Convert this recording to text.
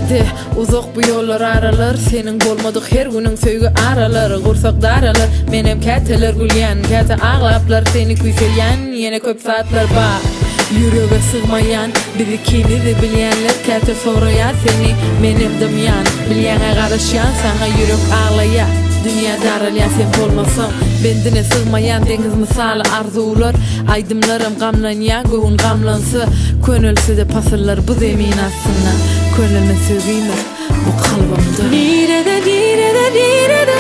Nirede uzak bu yollar aralar, senin bolmadyk her günüň söýgü aralar, gursak daralar, menem käteler gülýän, käte ağlaplar seni küýselýän, ýene köp saatlar bar. Ýürege sığmayan, bizi kimidi bilýänler käte soraýar seni, menem dymyan, bilýäňe garaşýan, sana ýürek ağlaýar. Dünya daralýan sen bolmasaň, bendine sığmayan deňiz misaly arzular, aýdymlarym gamlanýar, göwün gamlansy, könülse de pasırlar bu zemin aslında, könülme söýgüýmez bu kalbymda. Nirede, nirede, nirede,